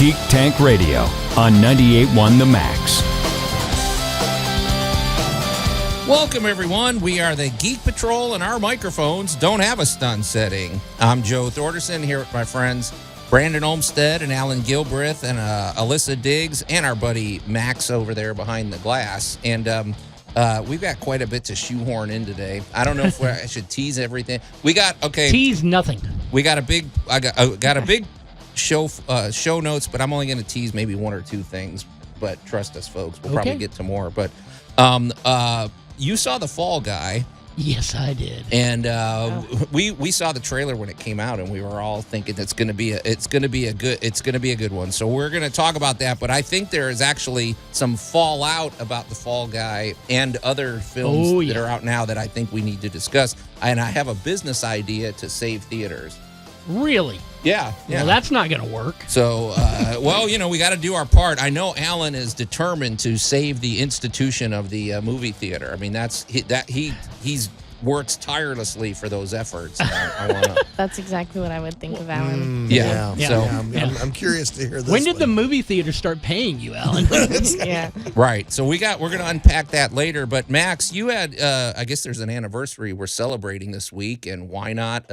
Geek Tank Radio on 98.1 The Max. Welcome, everyone. We are the Geek Patrol, and our microphones don't have a stun setting. I'm Joe Thorderson here with my friends Brandon Olmsted and Allan Gilbreth and Alissa Diggs and our buddy Max over there behind the glass. And we've got quite a bit to shoehorn in today. I don't know if I should tease everything. We got tease nothing. We got a big. I got a big show notes, but I'm only going to tease maybe one or two things. But trust us, folks. We'll probably get to more. But you saw The Fall Guy. Yes, I did. And we saw the trailer when it came out, and we were all thinking it's going to be a good one. So we're going to talk about that. But I think there is actually some fallout about The Fall Guy and other films that are out now that I think we need to discuss. And I have a business idea to save theaters. Really? Yeah. Well, that's not going to work. So, we got to do our part. I know Allan is determined to save the institution of the movie theater. I mean, he's works tirelessly for those efforts. That's exactly what I would think of Allan. I'm curious to hear this. When did the movie theater start paying you, Allan? Yeah. Right. So we're going to unpack that later. But Max, you had, I guess there's an anniversary we're celebrating this week, and why not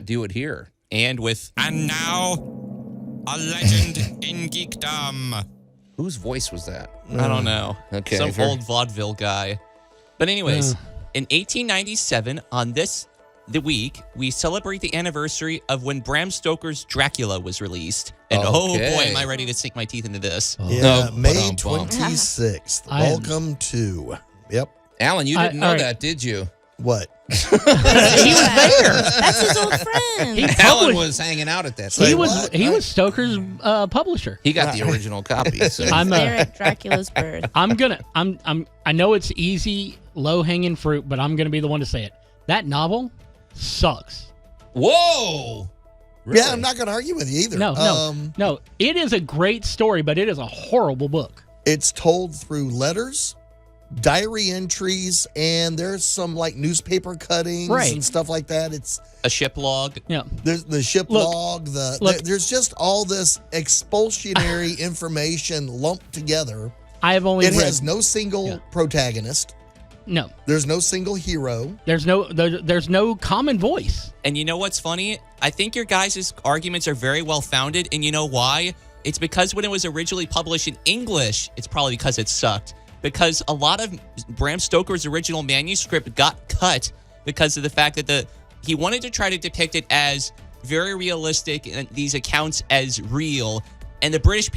do it here? And now, a legend in geekdom. Whose voice was that? I don't know. Okay. Some old vaudeville guy. But anyways, in 1897, on the week, we celebrate the anniversary of when Bram Stoker's Dracula was released. And oh boy, am I ready to sink my teeth into this. Yeah, May 26th. Welcome to. Yep. Allan, you didn't know that, did you? What? He was there. That's his old friend. Allan was hanging out at that time. He was Stoker's publisher. He got the original copy. So. I'm there at Dracula's birth. I know it's easy, low-hanging fruit, but I'm gonna be the one to say it. That novel sucks. Whoa. Really? Yeah, I'm not gonna argue with you either. No. It is a great story, but it is a horrible book. It's told through letters, diary entries, and there's some like newspaper cuttings and stuff like that. It's a ship log. Yeah. There's the ship log. There's just all this expulsionary information lumped together. I have only read. It has no single protagonist. No. There's no single hero. There's no common voice. And you know what's funny? I think your guys' arguments are very well founded, and you know why? It's because when it was originally published in English, it's probably because it sucked. Because a lot of Bram Stoker's original manuscript got cut because of the fact that he wanted to try to depict it as very realistic and these accounts as real. And the British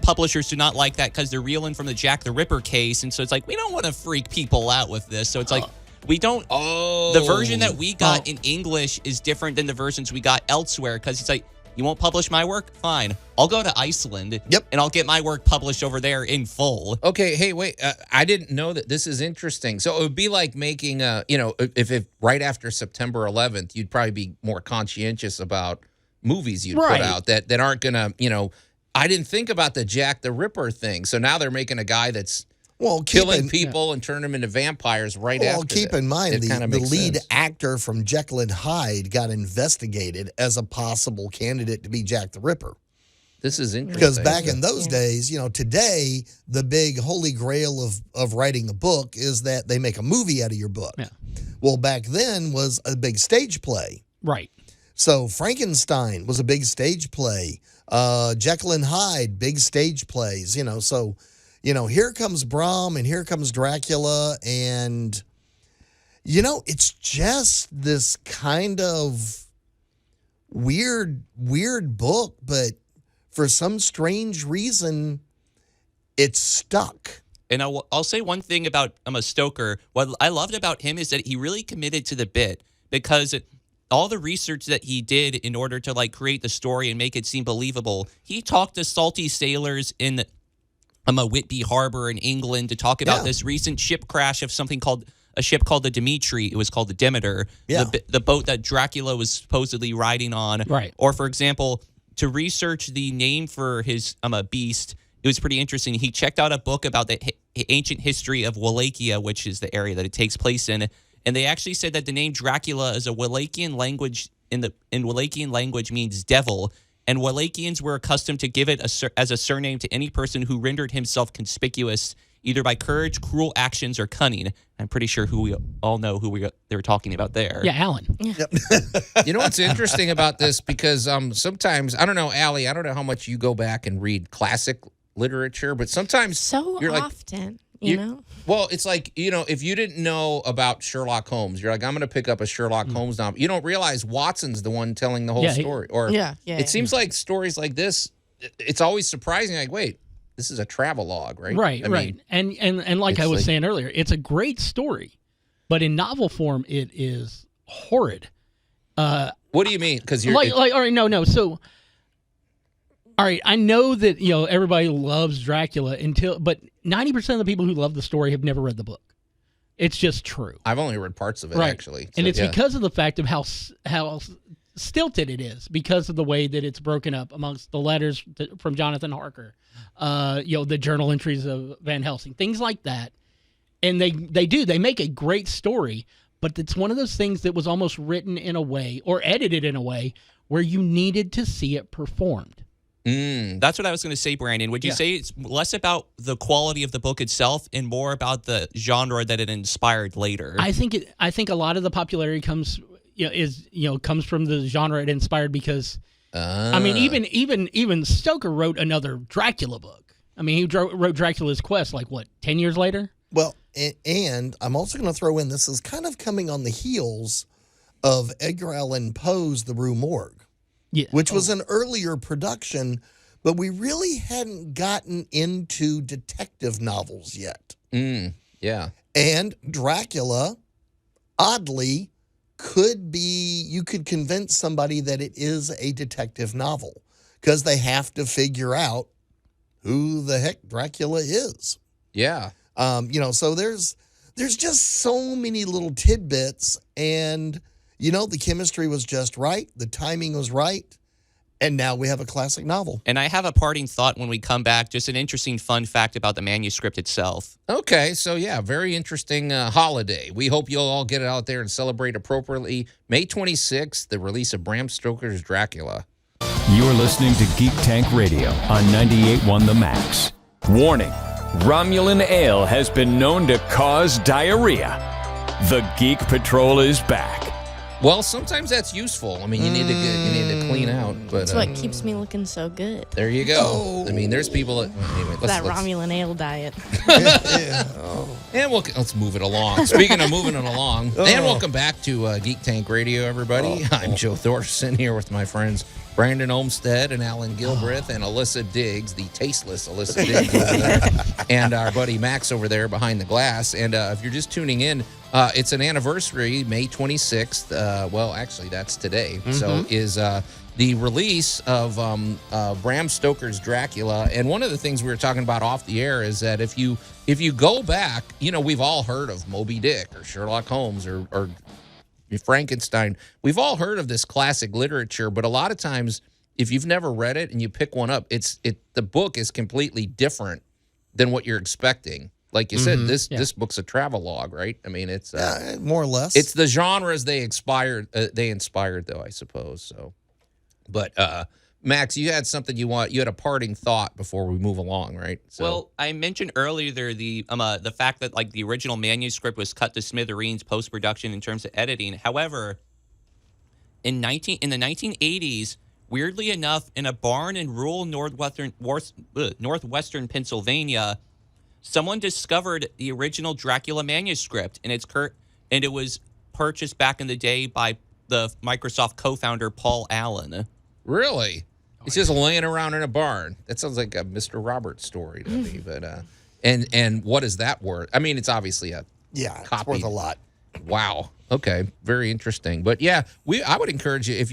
publishers do not like that because they're reeling from the Jack the Ripper case. And so it's like, we don't want to freak people out with this. So it's like, we don't. The version that we got in English is different than the versions we got elsewhere because it's like, you won't publish my work? Fine. I'll go to Iceland. Yep. And I'll get my work published over there in full. Okay. Hey, wait. I didn't know that. This is interesting. So it would be like making, if right after September 11th, you'd probably be more conscientious about movies you'd put out that aren't going to, I didn't think about the Jack the Ripper thing. So now they're making a guy that's killing people and turning them into vampires after Well, keep in mind, the lead sense. actor from Jekyll and Hyde got investigated as a possible candidate to be Jack the Ripper. This is interesting. Because back in those days, today, the big holy grail of writing a book is that they make a movie out of your book. Yeah. Well, back then was a big stage play. Right. So Frankenstein was a big stage play. Jekyll and Hyde, big stage plays, so... here comes Bram and here comes Dracula, and, it's just this kind of weird book, but for some strange reason, it's stuck. And I'll say one thing about Stoker. What I loved about him is that he really committed to the bit because all the research that he did in order to create the story and make it seem believable, he talked to salty sailors in Whitby Harbor in England to talk about this recent ship crash of a ship called the Dimitri. It was called the Demeter, the boat that Dracula was supposedly riding on. Right. Or, for example, to research the name for his beast, it was pretty interesting. He checked out a book about the ancient history of Wallachia, which is the area that it takes place in, and they actually said that the name Dracula is a Wallachian language, in Wallachian language means devil. and Wallachians were accustomed to give it as a surname to any person who rendered himself conspicuous either by courage, cruel actions, or cunning. I'm pretty sure we all know who they were talking about there. Yeah, Allan. You know what's interesting about this? Because sometimes, I don't know, Allie, I don't know how much you go back and read classic literature, but sometimes So you're like, often, you know? well, it's like, if you didn't know about Sherlock Holmes, you're like, I'm going to pick up a Sherlock Holmes novel. You don't realize Watson's the one telling the whole story. Or it seems like stories like this, it's always surprising. Like, wait, this is a travelogue, right? Right, right. And like I was saying earlier, it's a great story, but in novel form, it is horrid. What do you mean? Because you're all right, no. So, all right, I know that everybody loves Dracula but 90% of the people who love the story have never read the book. It's just true. I've only read parts of it, actually. So, and it's because of the fact of how stilted it is, because of the way that it's broken up amongst the letters from Jonathan Harker, the journal entries of Van Helsing, things like that. And they make a great story, but it's one of those things that was almost written in a way or edited in a way where you needed to see it performed. That's what I was going to say, Brandon. Would you say it's less about the quality of the book itself and more about the genre that it inspired later? I think a lot of the popularity comes from the genre it inspired, because I mean, even Stoker wrote another Dracula book. I mean, he wrote Dracula's Quest 10 years later. Well, and I'm also going to throw in, this is kind of coming on the heels of Edgar Allan Poe's The Rue Morgue, which was an earlier production, but we really hadn't gotten into detective novels yet. Yeah. And Dracula, oddly, you could convince somebody that it is a detective novel, because they have to figure out who the heck Dracula is. Yeah. So there's just so many little tidbits, and the chemistry was just right, the timing was right, and now we have a classic novel. And I have a parting thought when we come back, just an interesting fun fact about the manuscript itself. Okay, so very interesting holiday. We hope you'll all get it out there and celebrate appropriately. May 26th, the release of Bram Stoker's Dracula. You're listening to Geek Tank Radio on 98.1 The Max. Warning, Romulan ale has been known to cause diarrhea. The Geek Patrol is back. Well, sometimes that's useful. I mean, you need to clean out. But That's what keeps me looking so good. There you go. I mean, there's people that That Romulan ale diet. And let's move it along. Speaking of moving it along, and welcome back to Geek Tank Radio, everybody. I'm Joe Thorson here with my friends Brandon Olmsted and Allan Gilbreth and Alissa Diggs, the tasteless Alissa Diggs over there, and our buddy Max over there behind the glass. And if you're just tuning in, it's an anniversary, May 26th. Well, actually, that's today. So is the release of Bram Stoker's Dracula. And one of the things we were talking about off the air is that if you go back, we've all heard of Moby Dick or Sherlock Holmes or Frankenstein. We've all heard of this classic literature, but a lot of times, if you've never read it and you pick one up, the book is completely different than what you're expecting. Like you said, this book's a travelogue, right? I mean, it's more or less. It's the genres they inspired, though, I suppose. So, but Max, you had something you had a parting thought before we move along, right? So, well, I mentioned earlier there the fact that the original manuscript was cut to smithereens post-production in terms of editing. However, in the 1980s, weirdly enough, in a barn in rural northwestern Pennsylvania, someone discovered the original Dracula manuscript, and it was purchased back in the day by the Microsoft co-founder Paul Allan. Really? It's just laying around in a barn. That sounds like a Mr. Roberts story to me. But and what is that worth? I mean, it's obviously a it's worth a lot. Wow. Okay. Very interesting. But yeah, I would encourage you if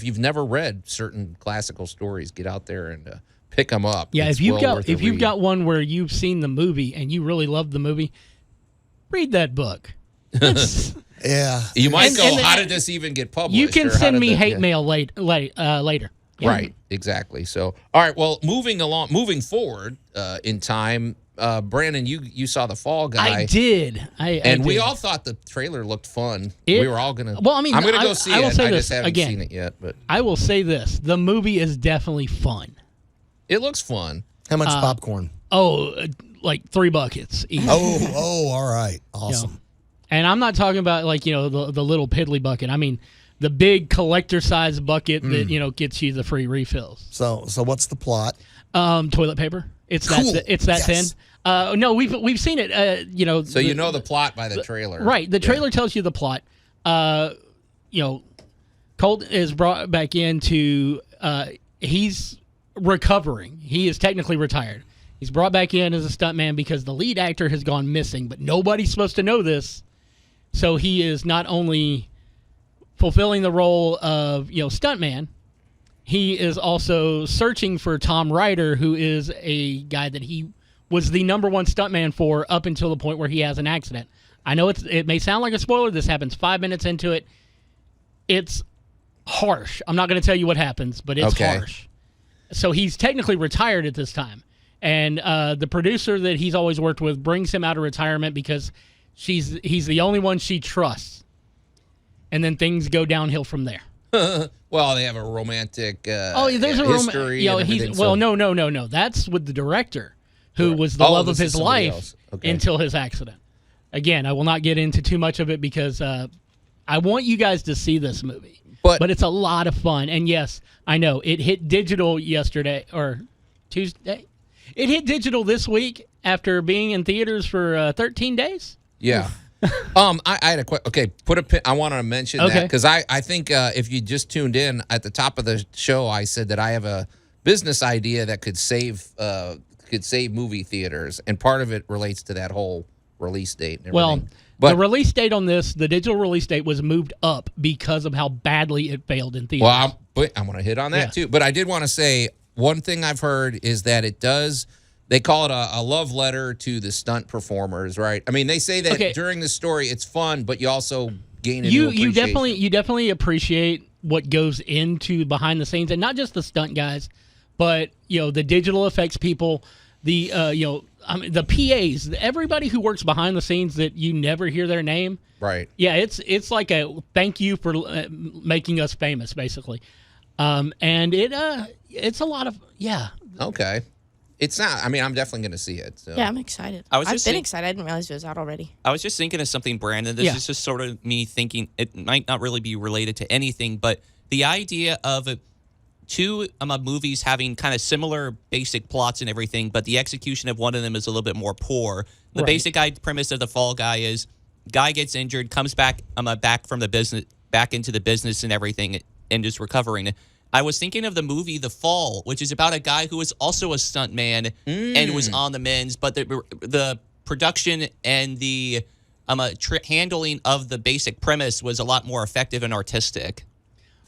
you've never read certain classical stories, get out there and pick them up. Yeah, it's if you've got one where you've seen the movie and you really love the movie, read that book. Yeah. You might how did this even get published? You can send me hate mail later. Right, exactly. So, all right, well, moving forward in time, Brandon, you saw The Fall Guy. I did. And we did. all thought the trailer looked fun. We were all going to... Well, I mean, I'm going to go see I will it. say I this, just haven't again, seen it yet. But I will say this. The movie is definitely fun. it looks fun. How much popcorn? Oh, like 3 buckets each. All right. Awesome. You know. And I'm not talking about like, the little piddly bucket. I mean, the big collector-sized bucket that, gets you the free refills. So what's the plot? Toilet paper. It's Cool. that thin. No, we've seen it. So you know the plot by the trailer. Right. The trailer tells you the plot. Colt is brought back into. He's recovering. He is technically retired. He's brought back in as a stuntman because the lead actor has gone missing, but nobody's supposed to know this. So he is not only fulfilling the role of stuntman, he is also searching for Tom Ryder, who is a guy that he was the number 1 stuntman for up until the point where he has an accident. I know it may sound like a spoiler. This happens 5 minutes into it. It's harsh. I'm not going to tell you what happens, but it's harsh. So he's technically retired at this time. And the producer that he's always worked with brings him out of retirement because he's the only one she trusts. And then things go downhill from there. Well, they have a romantic there's a history. No. That's with the director, who was the love of his life until his accident. Again, I will not get into too much of it because I want you guys to see this movie. But it's a lot of fun. And yes, I know it hit digital yesterday or Tuesday. It hit digital this week after being in theaters for 13 days. Yeah. I had a question. Okay, put a pin. I want to mention that because I think if you just tuned in at the top of the show, I said that I have a business idea that could save movie theaters, and part of it relates to that whole release date. And well, the release date on this, the digital release date, was moved up because of how badly it failed in theaters. Well, I'm going to hit on that too. But I did want to say one thing I've heard is that it does. They call it a love letter to the stunt performers, right? I mean, they say that during the story it's fun, but you also gain a new appreciation. You definitely appreciate what goes into behind the scenes, and not just the stunt guys, but the digital effects people, the the PAs, everybody who works behind the scenes that you never hear their name. Right. Yeah, it's like a thank you for making us famous, basically, and it's a lot of Okay. It's not. I mean, I'm definitely going to see it. So. Yeah, I'm excited. I've been excited. I didn't realize it was out already. I was just thinking of something, Brandon. This is just sort of me thinking. It might not really be related to anything, but the idea of two movies having kind of similar basic plots and everything, but the execution of one of them is a little bit more poor. The basic premise of The Fall Guy is guy gets injured, comes back from the business, back into the business and everything, and just recovering. I was thinking of the movie The Fall, which is about a guy who was also a stuntman and was on the men's, but the production and the handling of the basic premise was a lot more effective and artistic.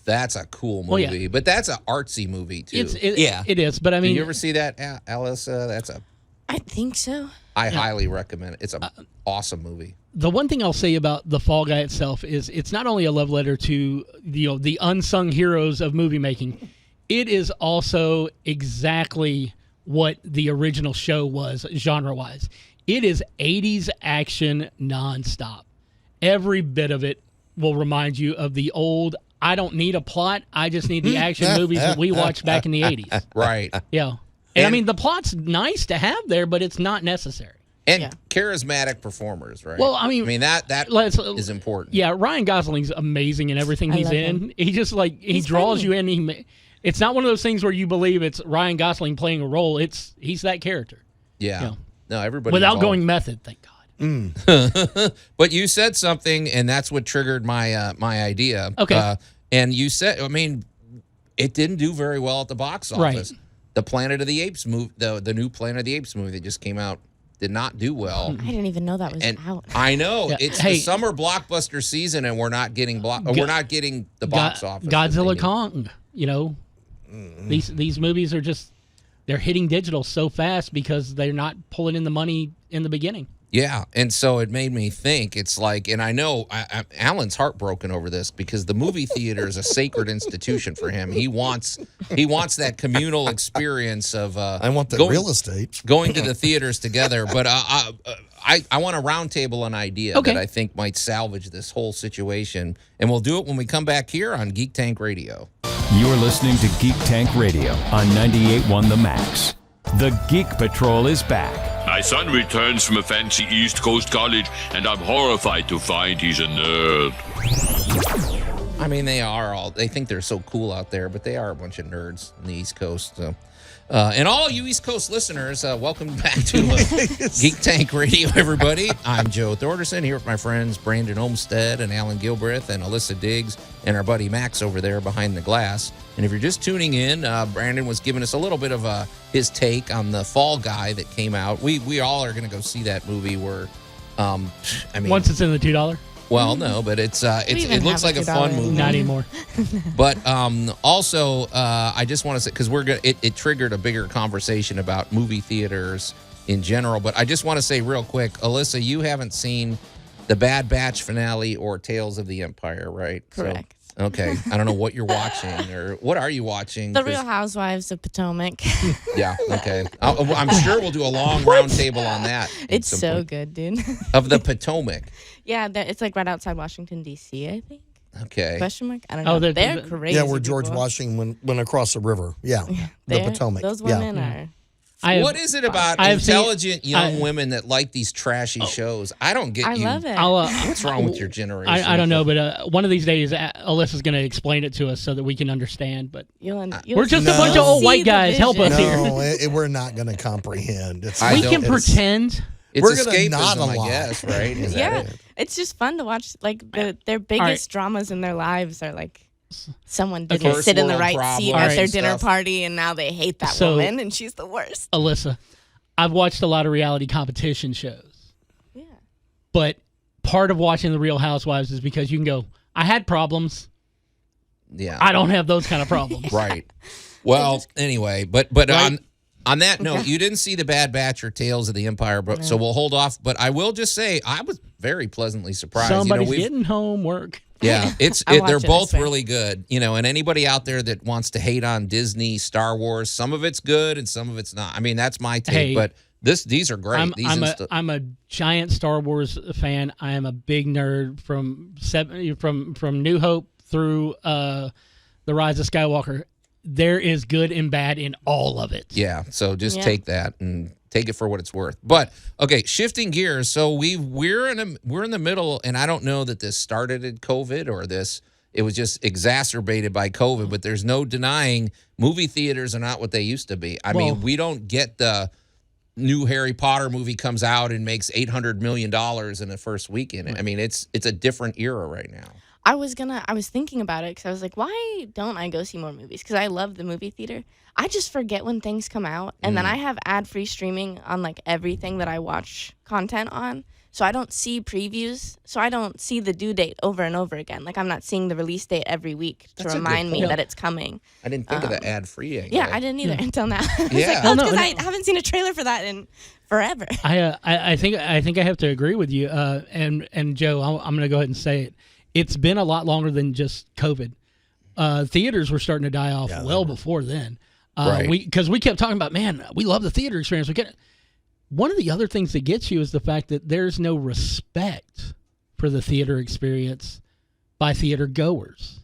That's a cool movie, but that's an artsy movie too. It is. But I mean, did you ever see that, Alissa? I think so. I highly recommend it. It's an awesome movie. The one thing I'll say about The Fall Guy itself is it's not only a love letter to the unsung heroes of movie making, it is also exactly what the original show was genre-wise. It is 80s action nonstop. Every bit of it will remind you of the old, I don't need a plot, I just need the action movies that we watched back in the 80s. Right. Yeah. And I mean, the plot's nice to have there, but it's not necessary. And charismatic performers, right? Well, I mean that is important. Yeah, Ryan Gosling's amazing in everything he's in. Him. He just he draws funny. you in. It's not one of those things where you believe it's Ryan Gosling playing a role. He's that character. Yeah. No, everybody without going method. Thank God. But you said something, and that's what triggered my idea. Okay. And you said, I mean, it didn't do very well at the box office. Right. The Planet of the Apes movie, the new Planet of the Apes movie that just came out, did not do well. I didn't even know that was out. I know it's the summer blockbuster season, and we're not getting we're not getting the box office. Godzilla Kong, these movies are they're hitting digital so fast because they're not pulling in the money in the beginning. Yeah, and so it made me think. It's like, and I know Allan's heartbroken over this because the movie theater is a sacred institution for him. He wants that communal experience of. I want the real estate. Going to the theaters together, but I want to roundtable an idea that I think might salvage this whole situation, and we'll do it when we come back here on Geek Tank Radio. You're listening to Geek Tank Radio on 98.1 The Max. The Geek Patrol is back. My son returns from a fancy East Coast college, and I'm horrified to find he's a nerd. I mean, they think they're so cool out there, but they are a bunch of nerds on the East Coast. So. And all you East Coast listeners, welcome back to Geek Tank Radio, everybody. I'm Joe Thorderson here with my friends Brandon Olmsted and Allan Gilbreth and Alissa Diggs and our buddy Max over there behind the glass. And if you're just tuning in, Brandon was giving us a little bit of his take on the Fall Guy that came out. We all are going to go see that movie where, once it's in the $2. Well, no, but it looks like a fun movie. Not anymore. But also, I just want to say, because it triggered a bigger conversation about movie theaters in general. But I just want to say real quick, Alissa, you haven't seen the Bad Batch finale or Tales of the Empire, right? Correct. Okay, I don't know what you're watching, or what are you watching? The Real Housewives of Potomac. Yeah, okay. I'm sure we'll do a long roundtable on that. It's so good, dude. Of the Potomac. Yeah, it's like right outside Washington, D.C., I think. Okay. Question mark? I don't know. They're crazy. Yeah, where George Washington went across the river. Yeah, the Potomac. Those women are... What is it about intelligent young women that like these trashy shows? I don't get you. I love it. What's wrong with your generation? I don't know, but one of these days, Alyssa's going to explain it to us so that we can understand. But we're just a bunch of old white guys. Help us here. No, we're not going to comprehend. We can pretend. It's escapism, I guess, right? It's just fun to watch. Like their biggest dramas in their lives are like... Someone didn't sit in the right seat at their dinner party, and now they hate that woman, and she's the worst. Alissa, I've watched a lot of reality competition shows. Yeah. But part of watching The Real Housewives is because you can go, I had problems. Yeah. I don't have those kind of problems. Right. Well, anyway, but right? on that note, you didn't see The Bad Batch or Tales of the Empire, but so we'll hold off. But I will just say I was very pleasantly surprised. Somebody's getting homework. Yeah, they're both really good, and anybody out there that wants to hate on Disney, Star Wars, some of it's good and some of it's not. I mean, that's my take, but these are great. I'm a giant Star Wars fan. I am a big nerd from New Hope through The Rise of Skywalker. There is good and bad in all of it. Yeah, so just take that and take it for what it's worth. But okay, shifting gears. So we're in the middle, and I don't know that this started at COVID or it was just exacerbated by COVID. But there's no denying movie theaters are not what they used to be. I mean, we don't get the new Harry Potter movie comes out and makes $800 million in the first weekend. Right. I mean, it's a different era right now. I was thinking about it because I was like, why don't I go see more movies? Because I love the movie theater. I just forget when things come out. And then I have ad-free streaming on like everything that I watch content on. So I don't see previews. So I don't see the due date over and over again. Like I'm not seeing the release date every week to remind me that it's coming. I didn't think of the ad-free angle. Yeah, I didn't either until now. Yeah. Because I haven't seen a trailer for that in forever. I think I have to agree with you. And Joe, I'm going to go ahead and say it. It's been a lot longer than just COVID. Theaters were starting to die off before then. Right. Because we kept talking about, man, we love the theater experience. One of the other things that gets you is the fact that there's no respect for the theater experience by theater goers.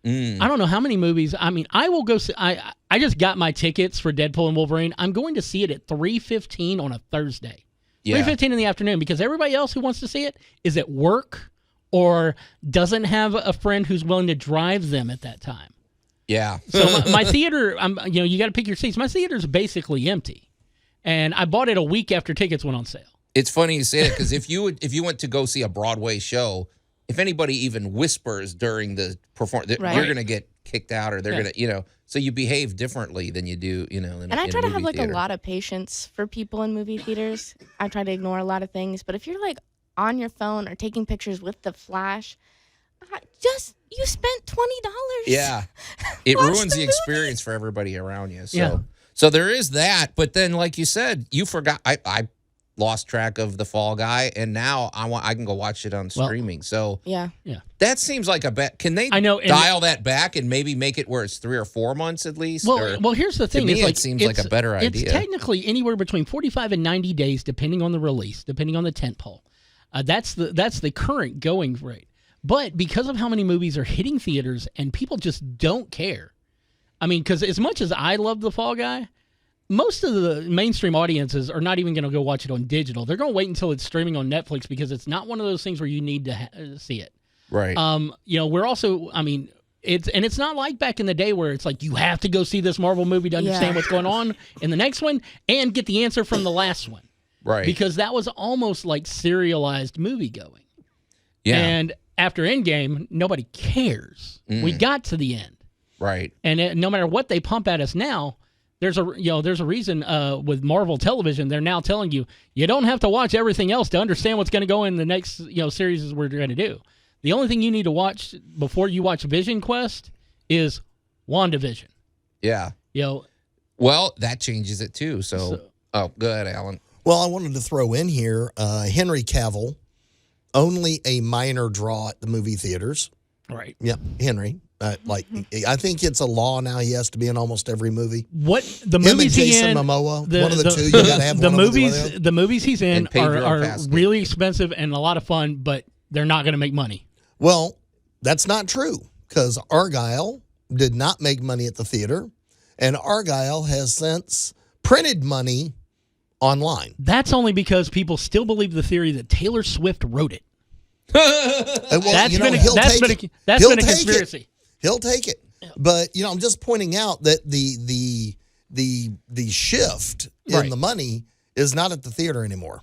I don't know how many movies. I mean, I will go see. I just got my tickets for Deadpool and Wolverine. I'm going to see it at 3:15 on a Thursday. 3:15 in the afternoon, because everybody else who wants to see it is at work or doesn't have a friend who's willing to drive them at that time. Yeah. So my theater, you got to pick your seats. My theater's basically empty, and I bought it a week after tickets went on sale. It's funny you say that, because if you went to go see a Broadway show, if anybody even whispers during the performance, you're going to get kicked out, or they're going to, so you behave differently than you do, And I try to have theater. a lot of patience for people in movie theaters. I try to ignore a lot of things, but if you're like on your phone or taking pictures with the flash, you spent $20. Yeah, it ruins the experience for everybody around you. So, so there is that. But then, like you said, you forgot. I lost track of the Fall Guy, and now I can go watch it on streaming. So Yeah. that seems like a bet. Can they dial that back and maybe make it where it's 3 or 4 months at least? Well, here's the thing. To me, it's it seems like a better idea. It's technically anywhere between 45 and 90 days, depending on the release, depending on the tentpole. That's the current going rate. But because of how many movies are hitting theaters and people just don't care. I mean, because as much as I love the Fall Guy, most of the mainstream audiences are not even going to go watch it on digital. They're going to wait until it's streaming on Netflix because it's not one of those things where you need to see it. Right. We're also, I mean, it's not like back in the day where it's like you have to go see this Marvel movie to understand what's going on in the next one and get the answer from the last one. Right. Because that was almost like serialized movie going. Yeah. And after Endgame, nobody cares. We got to the end. Right. And no matter what they pump at us now, there's a reason with Marvel television they're now telling you don't have to watch everything else to understand what's going to go in the next series we're going to do. The only thing you need to watch before you watch Vision Quest is WandaVision. Yeah. Well, that changes it too. So go ahead, Alan. Well, I wanted to throw in here Henry Cavill, only a minor draw at the movie theaters. Right. Yep, Henry. I think it's a law now. He has to be in almost every movie. What the Him movies and he's Jason in? Momoa, one of the two. You got to have the one movies. of them. The movies he's in And Pedro are Pascal. really expensive and a lot of fun, but they're not going to make money. Well, that's not true because Argyle did not make money at the theater, and Argyle has since printed money online. That's only because people still believe the theory that Taylor Swift wrote it. Well, That's been a He'll take conspiracy. it. He'll take it. But I'm just pointing out that the shift in the money is not at the theater anymore.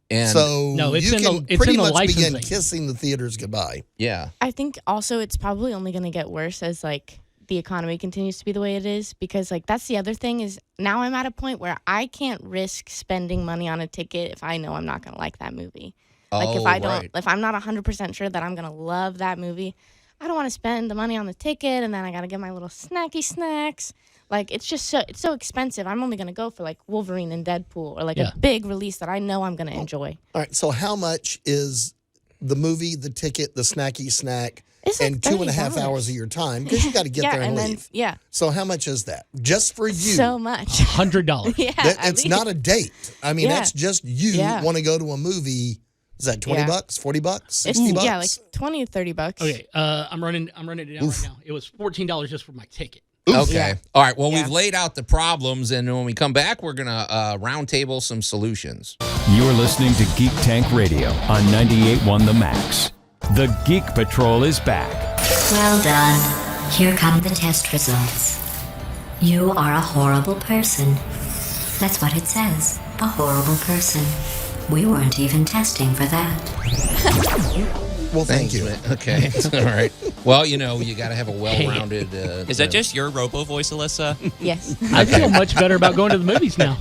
And so No, it's you in can the pretty much licensing. begin kissing the theaters goodbye. yeah. I think also it's probably only going to get worse as like the economy continues to be the way it is, because like that's the other thing is now I'm at a point where I can't risk spending money on a ticket if I know I'm not going to like that movie. Like if I'm not 100% sure that I'm going to love that movie, I don't want to spend the money on the ticket and then I got to get my little snacky snacks. Like it's so expensive. I'm only going to go for like Wolverine and Deadpool or like a big release that I know I'm going to enjoy. All right. So how much is the movie, the ticket, the snacky snack, It's like and 2.5 hours of your time? Because you got to get there and leave. So how much is that? Just for you. So much. $100. Yeah. It's not a date. I mean, that's just you want to go to a movie. Is that $20, $40, $60? Yeah, like 20 or 30 bucks. Okay, I'm running it down right now. It was $14 just for my ticket. Okay. Yeah. All right. Well, we've laid out the problems, and when we come back, we're going to round table some solutions. You're listening to Geek Tank Radio on 98.1 The Max. The Geek Patrol is back. Well done. Here come the test results. You are a horrible person. That's what it says. A horrible person. We weren't even testing for that. Well, thank Thanks, you. man. Okay. All right. Well, you got to have a well-rounded... Is that just your robo voice, Alissa? Yes. I feel much better about going to the movies now.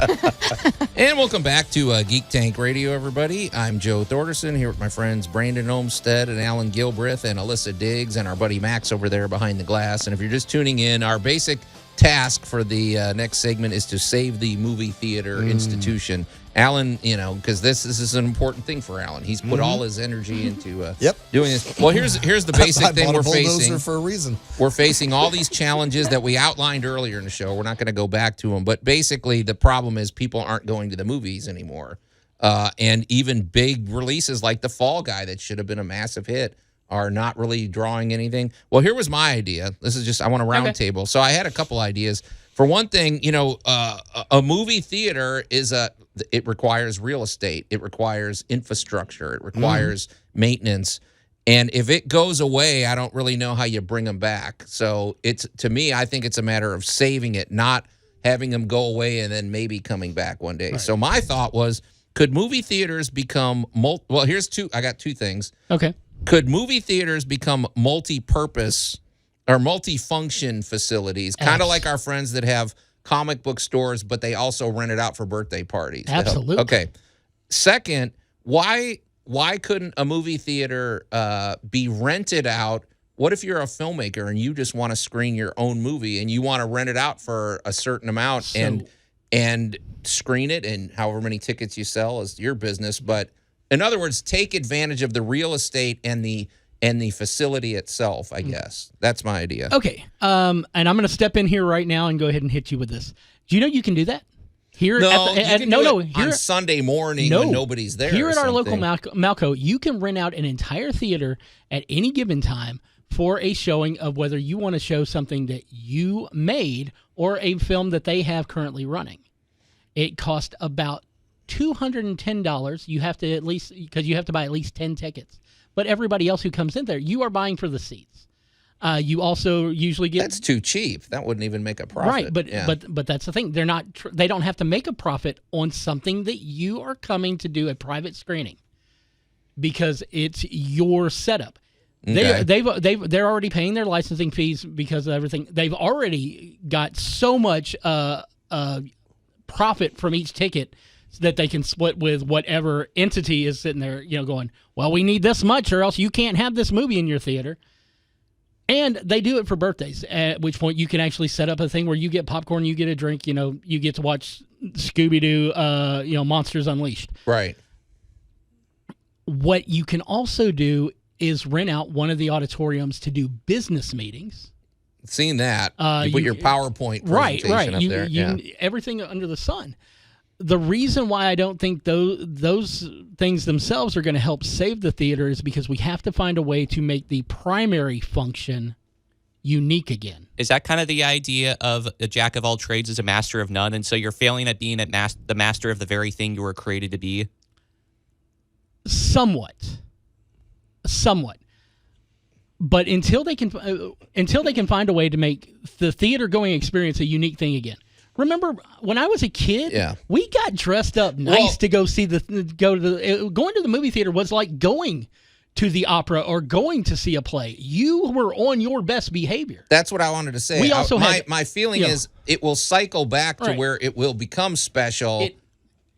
And welcome back to Geek Tank Radio, everybody. I'm Joe Thorderson here with my friends Brandon Olmsted and Allan Gilbreth and Alissa Diggs and our buddy Max over there behind the glass. And if you're just tuning in, our basic task for the next segment is to save the movie theater institution. Allan, because this is an important thing for Allan. He's put all his energy into doing this. Well, here's the basic thing we're facing. For a reason. We're facing all these challenges that we outlined earlier in the show. We're not going to go back to them, but basically the problem is people aren't going to the movies anymore. And even big releases like The Fall Guy that should have been a massive hit are not really drawing anything. Well, here was my idea. This is just, I want a round table. So I had a couple ideas. For one thing, a movie theater it requires real estate. It requires infrastructure. It requires maintenance. And if it goes away, I don't really know how you bring them back. So to me, I think it's a matter of saving it, not having them go away and then maybe coming back one day. Right. So my thought was, could movie theaters become I got two things. Okay. Could movie theaters become multi-purpose or multi-function facilities, kind of like our friends that have comic book stores, but they also rent it out for birthday parties? Absolutely. Okay. Second, why couldn't a movie theater be rented out? What if you're a filmmaker and you just want to screen your own movie and you want to rent it out for a certain amount and screen it, and however many tickets you sell is your business. But in other words, take advantage of the real estate and the facility itself, I guess. That's my idea. Okay. And I'm going to step in here right now and go ahead and hit you with this. Do you know you can do that? Here on Sunday morning when nobody's there. Here at our local Malco, you can rent out an entire theater at any given time for a showing of whether you want to show something that you made or a film that they have currently running. It costs about $210. You have to at least, because you have to buy at least 10 tickets. But everybody else who comes in there, you are buying for the seats. You also usually get... That's too cheap. That wouldn't even make a profit. Right, but that's the thing. They're not. They don't have to make a profit on something that you are coming to do a private screening because it's your setup. Okay. They're already paying their licensing fees because of everything. They've already got so much profit from each ticket that they can split with whatever entity is sitting there, going, well, we need this much or else you can't have this movie in your theater. And they do it for birthdays, at which point you can actually set up a thing where you get popcorn, you get a drink, you get to watch Scooby-Doo, Monsters Unleashed. Right. What you can also do is rent out one of the auditoriums to do business meetings. Seen that. You put your PowerPoint presentation up there. Everything under the sun. The reason why I don't think those things themselves are going to help save the theater is because we have to find a way to make the primary function unique again. Is that kind of the idea of a jack of all trades is a master of none, and so you're failing at being the master of the very thing you were created to be? Somewhat. But until they can find a way to make the theater going experience a unique thing again. Remember when I was a kid, we got dressed up nice to go see going to the movie theater was like going to the opera or going to see a play. You were on your best behavior. That's what I wanted to say. We also my feeling is it will cycle back to where it will become special.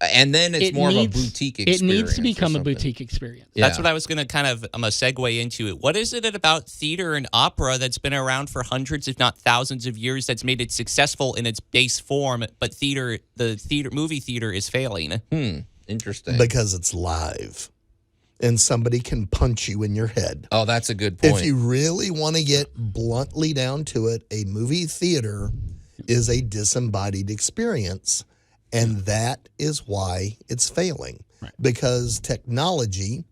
And then it's more of a boutique experience. It needs to become a boutique experience. Yeah. That's what I was going to kind of segue into it. What is it about theater and opera that's been around for hundreds, if not thousands of years that's made it successful in its base form, but the movie theater is failing? Interesting. Because it's live. And somebody can punch you in your head. Oh, that's a good point. If you really want to get bluntly down to it, a movie theater is a disembodied experience. And that is why it's failing. Right. Because technology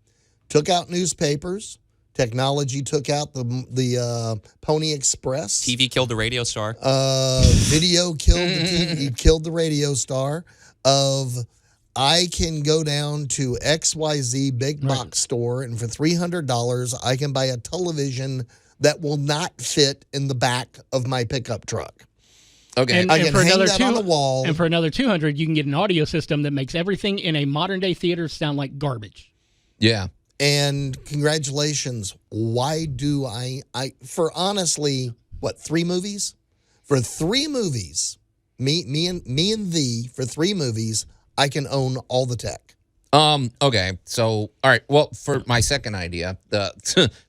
took out newspapers. Technology took out the Pony Express. TV killed the radio star. Video killed the TV, killed the radio star. I can go down to XYZ big box store, and for $300, I can buy a television that will not fit in the back of my pickup truck. Okay, and I can for hang another that on the wall. And for another $200, you can get an audio system that makes everything in a modern-day theater sound like garbage. Yeah. And congratulations. Why do I for honestly, 3 movies? For 3 movies, me and thee, for 3 movies, I can own all the tech. Okay. So, all right. Well, for my second idea,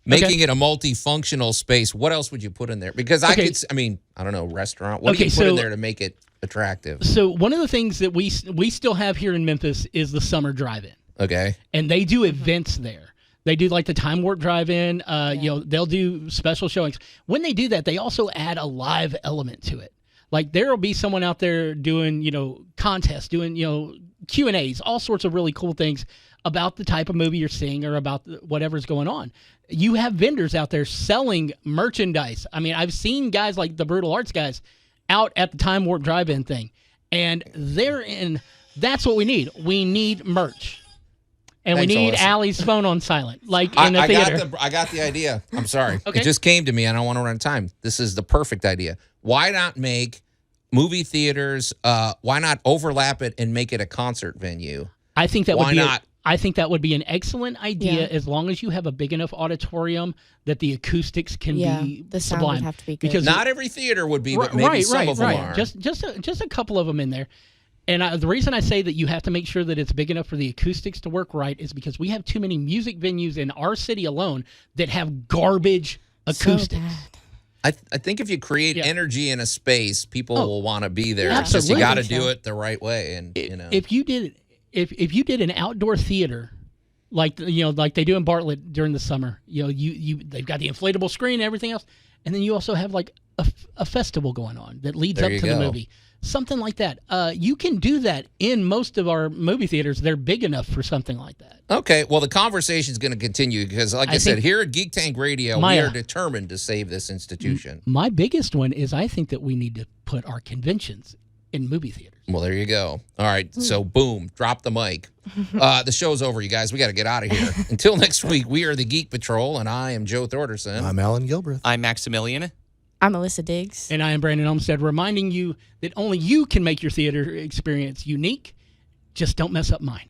making it a multifunctional space, what else would you put in there? Because I don't know, restaurant. What do you put in there to make it attractive? So one of the things that we still have here in Memphis is the summer drive-in. Okay. And they do events there. They do like the Time Warp Drive-In. They'll do special showings. When they do that, they also add a live element to it. Like there will be someone out there doing, contests, doing, Q&As, all sorts of really cool things about the type of movie you're seeing or about whatever's going on. You have vendors out there selling merchandise. I mean, I've seen guys like the Brutal Arts guys out at the Time Warp Drive-In thing, and that's what we need. We need merch. And Thanks, we need Alissa. Allie's phone on silent, like in the theater. I got the idea. I'm sorry. Okay. It just came to me. I don't want to run out of time. This is the perfect idea. Why not make movie theaters, why not overlap it and make it a concert venue? I think that Why think that would be an excellent idea, Yeah. as long as you have a big enough auditorium that the acoustics can be the sound sublime. would have to be good. Because Not every theater would be, but maybe some of them are. Just a couple of them in there. And the reason I say that you have to make sure that it's big enough for the acoustics to work right is because we have too many music venues in our city alone that have garbage acoustics. So bad. I think if you create energy in a space, people will want to be there. It's just Absolutely. you got to do it the right way, and if you did an outdoor theater like they do in Bartlett during the summer, they've got the inflatable screen and everything else, and then you also have like a festival going on that leads up to the movie. Something like that. You can do that in most of our movie theaters. They're big enough for something like that. Okay, well, the conversation is going to continue because, like I said, here at Geek Tank Radio, we are determined to save this institution. My biggest one is I think that we need to put our conventions in movie theaters. Well, there you go. All right, so boom, drop the mic. The show's over, you guys. We got to get out of here. Until next week, we are the Geek Patrol, and I am Joe Thorderson. I'm Allan Gilbreth. I'm Maximilian. I'm Alissa Diggs. And I am Brandon Olmsted, reminding you that only you can make your theater experience unique. Just don't mess up mine.